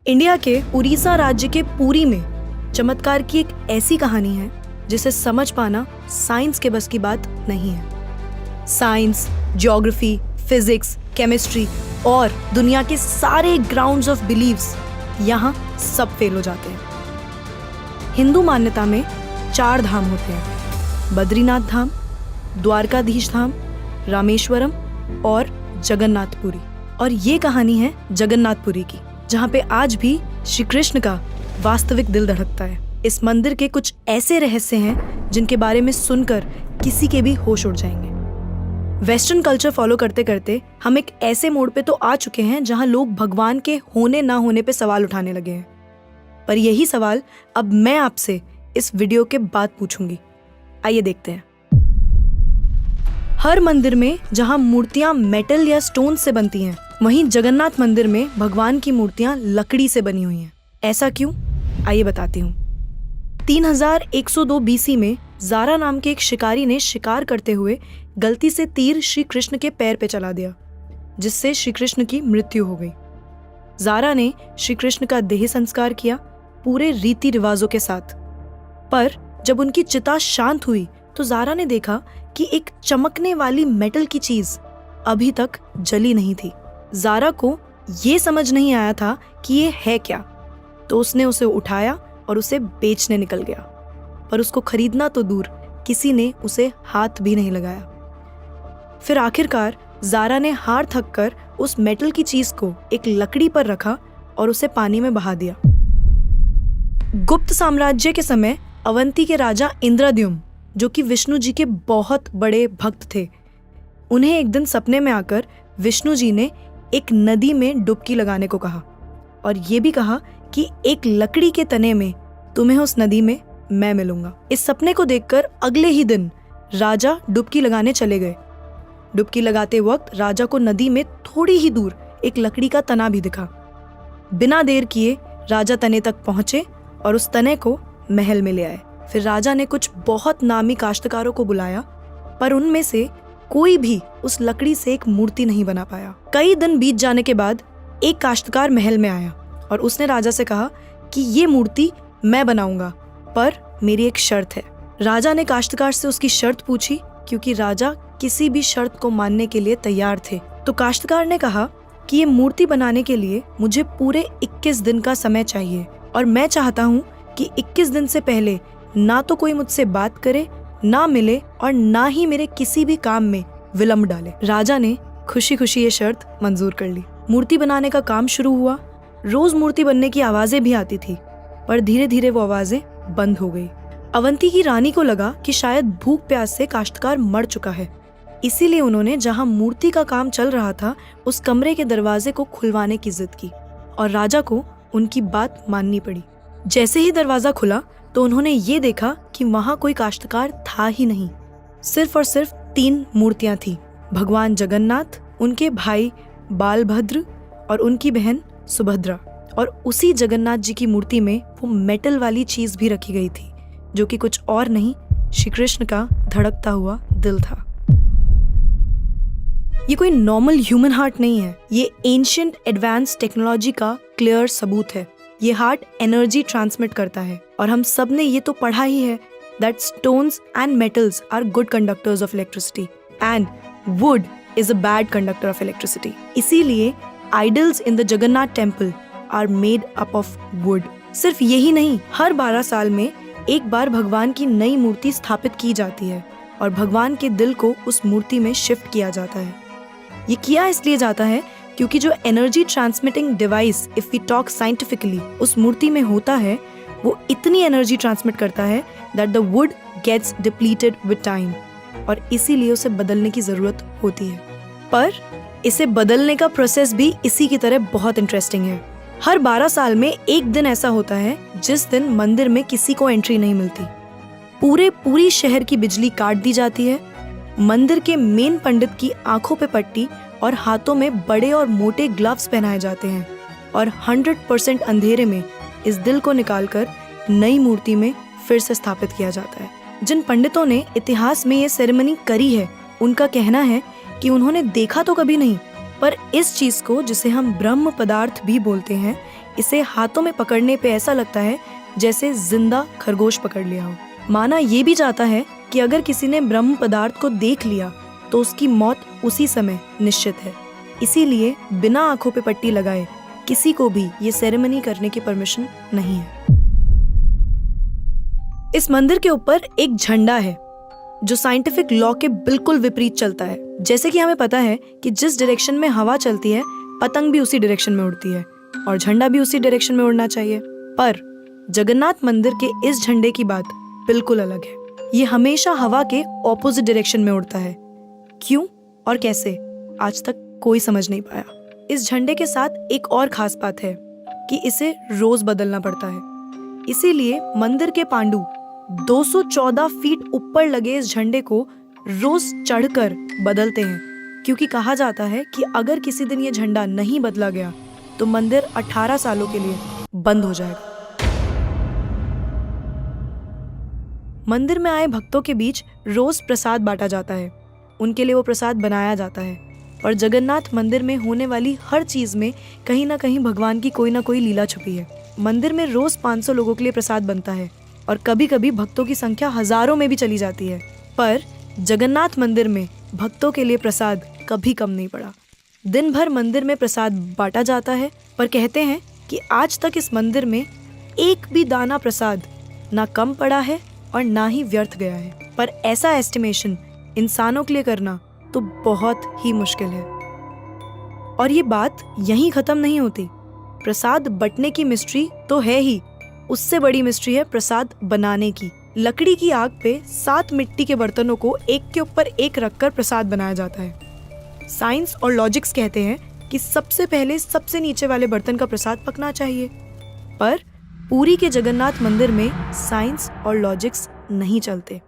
India के उड़ीसा राज्य के पुरी में चमत्कार की एक ऐसी कहानी है जिसे समझ पाना साइंस के बस की बात नहीं है। साइंस, ज्योग्राफी, फिजिक्स, केमिस्ट्री और दुनिया के सारे ग्राउंड्स ऑफ बिलीव्स यहाँ सब फेल हो जाते हैं। हिंदू मान्यता में 4 धाम होते हैं: बद्रीनाथ धाम, द्वारकाधीश धाम, रामेश्वरम और जगन्नाथपुरी। और ये कहानी है जगन्नाथपुरी की, जहाँ पे आज भी श्री कृष्ण का वास्तविक दिल धड़कता है। इस मंदिर के कुछ ऐसे रहस्य हैं जिनके बारे में सुनकर किसी के भी होश उड़ जाएंगे। वेस्टर्न कल्चर फॉलो करते करते हम एक ऐसे मोड़ पे तो आ चुके हैं जहाँ लोग भगवान के होने ना होने पे सवाल उठाने लगे हैं। पर यही सवाल अब मैं आपसे इस वीडियो के बाद पूछूंगी। आइए देखते हैं। हर मंदिर में जहाँ मूर्तियां मेटल या स्टोन से बनती हैं, वहीं जगन्नाथ मंदिर में भगवान की मूर्तियां लकड़ी से बनी हुई हैं। ऐसा क्यों? आइए बताती हूँ। 3102 बीसी में ज़ारा नाम के एक शिकारी ने शिकार करते हुए गलती से तीर श्री कृष्ण के पैर पे चला दिया, जिससे श्री कृष्ण की मृत्यु हो गई। ज़ारा ने श्री कृष्ण का देह संस्कार किया पूरे रीति रिवाजों के साथ। पर जब उनकी चिता शांत हुई तो ज़ारा ने देखा कि एक चमकने वाली मेटल की चीज अभी तक जली नहीं थी। ज़ारा को ये समझ नहीं आया था कि ये है क्या, तो उसने उसे उठाया और उसे बेचने निकल गया। पर उसको खरीदना तो दूर, किसी ने उसे हाथ भी नहीं लगाया। फिर आखिरकार ज़ारा ने हार थक कर उस मेटल की चीज को एक लकड़ी पर रखा और उसे पानी में बहा दिया। गुप्त साम्राज्य के समय अवंती के राजा इंद्रद्युम्न, जो कि विष्णु जी के बहुत बड़े भक्त थे, उन्हें एक दिन सपने में आकर विष्णु जी ने एक नदी में डुबकी लगाने को कहा और ये भी कहा कि एक लकड़ी के तने में तुम्हें उस नदी में मैं मिलूंगा। इस सपने को देखकर अगले ही दिन राजा डुबकी लगाने चले गए। डुबकी लगाते वक्त राजा को नदी में थोड़ी ही दूर एक लकड़ी का तना भी दिखा। बिना देर किए राजा तने तक पहुंचे और उस तने को महल में ले आए। फिर राजा ने कुछ बहुत नामी काश्तकारों को बुलाया, पर उनमें से कोई भी उस लकड़ी से एक मूर्ति नहीं बना पाया। कई दिन बीत जाने के बाद एक काश्तकार महल में आया और उसने राजा से कहा कि ये मूर्ति मैं बनाऊंगा, पर मेरी एक शर्त है। राजा ने काश्तकार से उसकी शर्त पूछी, क्योंकि राजा किसी भी शर्त को मानने के लिए तैयार थे। तो काश्तकार ने कहा कि ये मूर्ति बनाने के लिए मुझे पूरे 21 दिन का समय चाहिए और मैं चाहता हूँ कि 21 दिन से पहले ना तो कोई मुझसे बात करे, ना मिले और ना ही मेरे किसी भी काम में विलंब डाले। राजा ने खुशी खुशी ये शर्त मंजूर कर ली। मूर्ति बनाने का काम शुरू हुआ। रोज मूर्ति बनने की आवाजें भी आती थी, पर धीरे धीरे वो आवाजें बंद हो गई। अवंती की रानी को लगा कि शायद भूख प्यास से काश्तकार मर चुका है, इसीलिए उन्होंने जहाँ मूर्ति का काम चल रहा था उस कमरे के दरवाजे को खुलवाने की जिद की और राजा को उनकी बात माननी पड़ी। जैसे ही दरवाजा खुला तो उन्होंने ये देखा कि वहाँ कोई काश्तकार था ही नहीं। सिर्फ और सिर्फ 3 मूर्तियां थी: भगवान जगन्नाथ, उनके भाई बालभद्र और उनकी बहन सुभद्रा। और उसी जगन्नाथ जी की मूर्ति में वो मेटल वाली चीज भी रखी गई थी, जो कि कुछ और नहीं, श्री कृष्ण का धड़कता हुआ दिल था। ये कोई नॉर्मल ह्यूमन हार्ट नहीं है, ये एंशिएंट एडवांस टेक्नोलॉजी का क्लियर सबूत है। ये हार्ट एनर्जी ट्रांसमिट करता है और हम सब ने ये तो पढ़ा ही है that stones and metals are good conductors of electricity and wood is a bad conductor of electricity. इसीलिए idols in the Jagannath temple are made up of wood. सिर्फ यही नहीं, हर 12 साल में एक बार भगवान की नई मूर्ति स्थापित की जाती है और भगवान के दिल को उस मूर्ति में शिफ्ट किया जाता है। ये किया इसलिए जाता है क्योंकि जो energy transmitting device, if we talk scientifically, उस मूर्ति में होता है, वो इतनी एनर्जी ट्रांसमिट करता है that the wood gets depleted with time और इसीलिए उसे बदलने की जरूरत होती है। पर इसे बदलने का प्रोसेस भी इसी की तरह बहुत इंटरेस्टिंग है। हर 12 साल में एक दिन ऐसा होता है जिस दिन मंदिर में किसी को एंट्री नहीं मिलती। पूरी शहर की बिजली काट दी जाती है। मंदिर के मेन पंडित की आंखों पे पट्टी और हाथों में बड़े और मोटे ग्लव्स पहनाए जाते हैं और 100% अंधेरे में इस दिल को निकालकर नई मूर्ति में फिर से स्थापित किया जाता है। जिन पंडितों ने इतिहास में ये सेरेमनी करी है, उनका कहना है कि उन्होंने देखा तो कभी नहीं, पर इस चीज को, जिसे हम ब्रह्म पदार्थ भी बोलते हैं, इसे हाथों में पकड़ने पे ऐसा लगता है जैसे जिंदा खरगोश पकड़ लिया हो। माना ये भी जाता है कि अगर किसी ने ब्रह्म पदार्थ को देख लिया तो उसकी मौत उसी समय निश्चित है। इसीलिए बिना आंखों पे पट्टी लगाए किसी को भी ये सेरेमनी करने की परमिशन नहीं है। इस मंदिर के ऊपर एक झंडा है जो साइंटिफिक लॉ के बिल्कुल विपरीत चलता है। जैसे कि हमें पता है कि जिस डायरेक्शन में हवा चलती है पतंग भी उसी डायरेक्शन में उड़ती है और झंडा भी उसी डायरेक्शन में उड़ना चाहिए। पर जगन्नाथ मंदिर के इस झंडे की बात बिल्कुल अलग है। ये हमेशा हवा के ऑपोजिट डायरेक्शन में उड़ता है। क्यों और कैसे आज तक कोई समझ नहीं पाया। इस झंडे के साथ एक और खास बात है कि इसे रोज बदलना पड़ता है। इसीलिए मंदिर के पांडु 214 फीट ऊपर लगे इस झंडे को रोज चढ़कर बदलते हैं, क्योंकि कहा जाता है कि अगर किसी दिन ये झंडा नहीं बदला गया तो मंदिर 18 सालों के लिए बंद हो जाएगा। मंदिर में आए भक्तों के बीच रोज प्रसाद बांटा जाता है। उनके लिए वो प्रसाद बनाया जाता है और जगन्नाथ मंदिर में होने वाली हर चीज में कहीं ना कहीं भगवान की कोई ना कोई लीला छुपी है। मंदिर में रोज 500 लोगों के लिए प्रसाद बनता है और कभी कभी भक्तों की संख्या हजारों में भी चली जाती है। पर जगन्नाथ मंदिर में भक्तों के लिए प्रसाद कभी कम नहीं पड़ा। दिन भर मंदिर में प्रसाद बांटा जाता है, पर कहते हैं कि आज तक इस मंदिर में एक भी दाना प्रसाद ना कम पड़ा है और ना ही व्यर्थ गया है। पर ऐसा एस्टिमेशन इंसानों के लिए करना तो बहुत ही मुश्किल है। और ये बात यहीं खत्म नहीं होती। प्रसाद बंटने की मिस्ट्री तो है ही, उससे बड़ी मिस्ट्री है प्रसाद बनाने की। लकड़ी की आग पे 7 मिट्टी के बर्तनों को एक के ऊपर एक रखकर प्रसाद बनाया जाता है। साइंस और लॉजिक्स कहते हैं कि सबसे पहले सबसे नीचे वाले बर्तन का प्रसाद पकना चाहिए। पर पुरी के जगन्नाथ मंदिर में साइंस और लॉजिक्स नहीं चलते।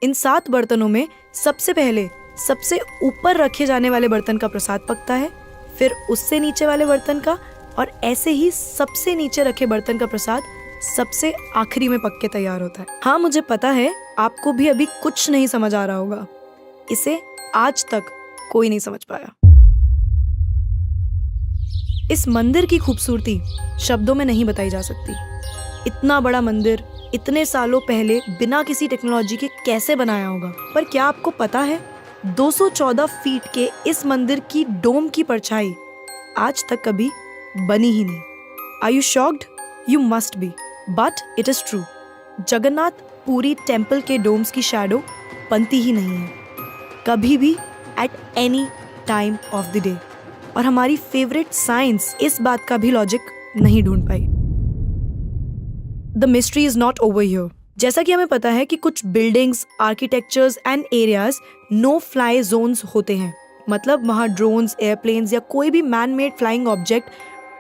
इन 7 बर्तनों में सबसे पहले सबसे ऊपर रखे जाने वाले बर्तन का प्रसाद पकता है, फिर उससे नीचे वाले बर्तन का, और ऐसे ही सबसे नीचे रखे बर्तन का प्रसाद सबसे आखिरी में पक के तैयार होता है। हाँ, मुझे पता है आपको भी अभी कुछ नहीं समझ आ रहा होगा। इसे आज तक कोई नहीं समझ पाया। इस मंदिर की खूबसूरती शब्दों में नहीं बताई जा सकती। इतना बड़ा मंदिर इतने सालों पहले बिना किसी टेक्नोलॉजी के कैसे बनाया होगा। पर क्या आपको पता है 214 फीट के इस मंदिर की डोम की परछाई आज तक कभी बनी ही नहीं। Are you shocked? You must be, but it is true. Jagannath Puri temple के डोम्स की शैडो बनती ही नहीं है कभी भी, at any time of the day. और हमारी फेवरेट साइंस इस बात का भी लॉजिक नहीं ढूंढ पाई। The mystery is not over here. जैसा कि हमें पता है कि कुछ buildings, architectures and areas no fly zones होते हैं, मतलब वहाँ ड्रोन्स, एयरप्लेन्स या कोई भी मैन मेड फ्लाइंग ऑब्जेक्ट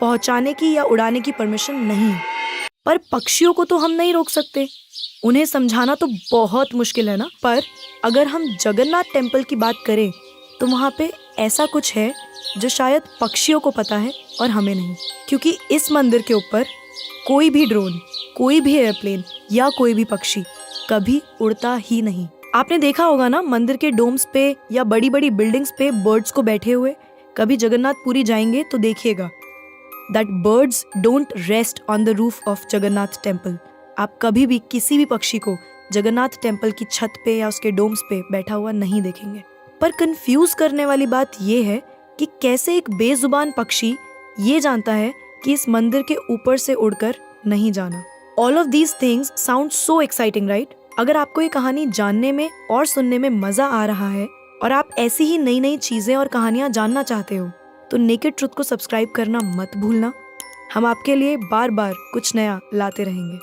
पहुंचाने की या उड़ाने की परमिशन नहीं है। पर पक्षियों को तो हम नहीं रोक सकते, उन्हें समझाना तो बहुत मुश्किल है ना। पर अगर हम जगन्नाथ टेम्पल की बात करें तो वहाँ पे ऐसा कुछ है जो शायद पक्षियों को पता है और हमें नहीं, क्योंकि इस मंदिर के ऊपर कोई भी ड्रोन, कोई भी एयरप्लेन या कोई भी पक्षी कभी उड़ता ही नहीं। आपने देखा होगा ना मंदिर के डोम्स पे या बड़ी बड़ी बिल्डिंग्स पे बर्ड्स को बैठे हुए। कभी जगन्नाथपुरी जाएंगे तो देखिएगा that birds don't rest on the roof of Jagannath temple. आप कभी भी किसी भी पक्षी को जगन्नाथ टेम्पल की छत पे या उसके डोम्स पे बैठा हुआ नहीं देखेंगे। पर कंफ्यूज करने वाली बात यह है कि कैसे एक बेजुबान पक्षी ये जानता है कि इस मंदिर के ऊपर से उड़कर नहीं जाना। All of these things sound so exciting, right? अगर आपको ये कहानी जानने में और सुनने में मजा आ रहा है और आप ऐसी ही नई नई चीजें और कहानियां जानना चाहते हो तो नेकेड ट्रुथ को सब्सक्राइब करना मत भूलना। हम आपके लिए बार बार कुछ नया लाते रहेंगे।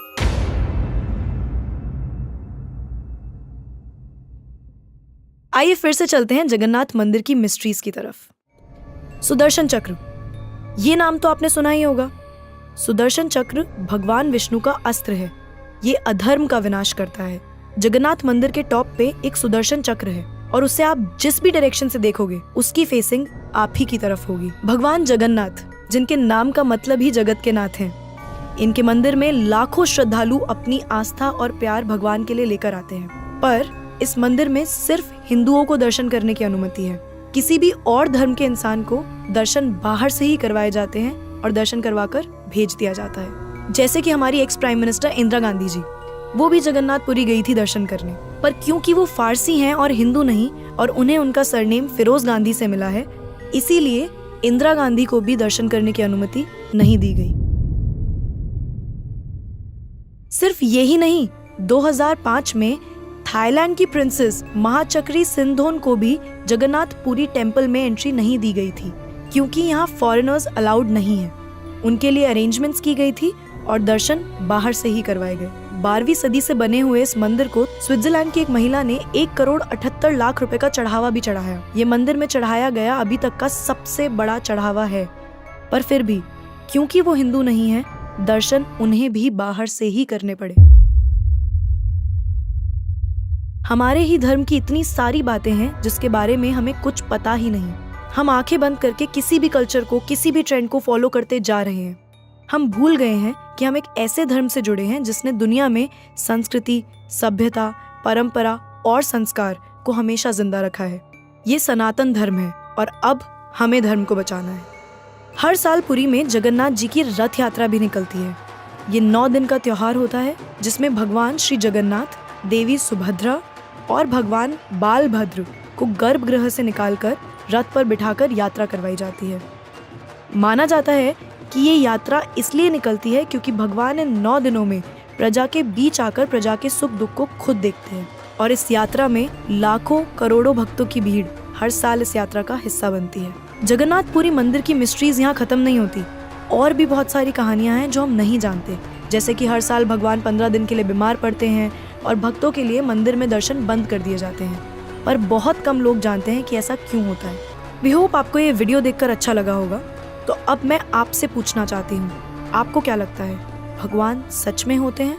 आइए फिर से चलते हैं जगन्नाथ मंदिर की मिस्ट्रीज की तरफ। सुदर्शन चक्र, ये नाम तो आपने सुना ही होगा। सुदर्शन चक्र भगवान विष्णु का अस्त्र है। ये अधर्म का विनाश करता है। जगन्नाथ मंदिर के टॉप पे एक सुदर्शन चक्र है और उसे आप जिस भी डायरेक्शन से देखोगे उसकी फेसिंग आप ही की तरफ होगी। भगवान जगन्नाथ, जिनके नाम का मतलब ही जगत के नाथ हैं, इनके मंदिर में लाखों श्रद्धालु अपनी आस्था और प्यार भगवान के लिए लेकर आते हैं। पर इस मंदिर में सिर्फ हिंदुओं को दर्शन करने की अनुमति है। किसी भी और धर्म के इंसान को दर्शन बाहर से ही करवाए जाते हैं और दर्शन करवाकर भेज दिया जाता है। जैसे कि हमारी ex prime minister Indira Gandhi ji, वो भी जगन्नाथपुरी गई थी दर्शन करने, पर क्योंकि वो फारसी हैं और हिंदू नहीं और उन्हें उनका सरनेम फिरोज गांधी से मिला है, इसीलिए इंदिरा गांधी को भी दर्शन करने की अनुमति नहीं दी गई। सिर्फ यही नहीं, 2005 में थाईलैंड की प्रिंसेस महाचक्री सिंधोन को भी जगन्नाथपुरी टेम्पल में एंट्री नहीं दी गई थी, क्योंकि यहाँ फॉरेनर्स अलाउड नहीं है। उनके लिए अरेंजमेंट्स की गई थी और दर्शन बाहर से ही करवाए गए। 12वीं सदी से बने हुए इस मंदिर को स्विट्जरलैंड की एक महिला ने 1,78,00,000 रुपए का चढ़ावा भी चढ़ाया। ये मंदिर में चढ़ाया गया अभी तक का सबसे बड़ा चढ़ावा है। पर फिर भी क्योंकि वो हिंदू नहीं है, दर्शन उन्हें भी बाहर से ही करने पड़े। हमारे ही धर्म की इतनी सारी बातें हैं जिसके बारे में हमें कुछ पता ही नहीं। हम आंखें बंद करके किसी भी कल्चर को, किसी भी ट्रेंड को फॉलो करते जा रहे हैं। हम भूल गए हैं कि हम एक ऐसे धर्म से जुड़े हैं जिसने दुनिया में संस्कृति, सभ्यता, परंपरा और संस्कार को हमेशा जिंदा रखा है। ये सनातन धर्म है और अब हमें धर्म को बचाना है। हर साल पुरी में जगन्नाथ जी की रथ यात्रा भी निकलती है। ये 9 दिन का त्योहार होता है जिसमें भगवान श्री जगन्नाथ, देवी सुभद्रा और भगवान बालभद्र को गर्भगृह से निकालकर रथ पर बिठाकर यात्रा करवाई जाती है। माना जाता है कि ये यात्रा इसलिए निकलती है क्योंकि भगवान इन 9 दिनों में प्रजा के बीच आकर प्रजा के सुख दुख को खुद देखते हैं और इस यात्रा में लाखों करोड़ों भक्तों की भीड़ हर साल इस यात्रा का हिस्सा बनती है। जगन्नाथपुरी मंदिर की मिस्ट्रीज यहाँ खत्म नहीं होती। और भी बहुत सारी कहानियां हैं जो हम नहीं जानते, जैसे कि हर साल भगवान 15 दिन के लिए बीमार पड़ते हैं और भक्तों के लिए मंदिर में दर्शन बंद कर दिए जाते हैं। पर बहुत कम लोग जानते हैं कि ऐसा क्यों होता है। वी होप आपको ये वीडियो देखकर अच्छा लगा होगा। तो अब मैं आपसे पूछना चाहती हूँ, आपको क्या लगता है, भगवान सच में होते हैं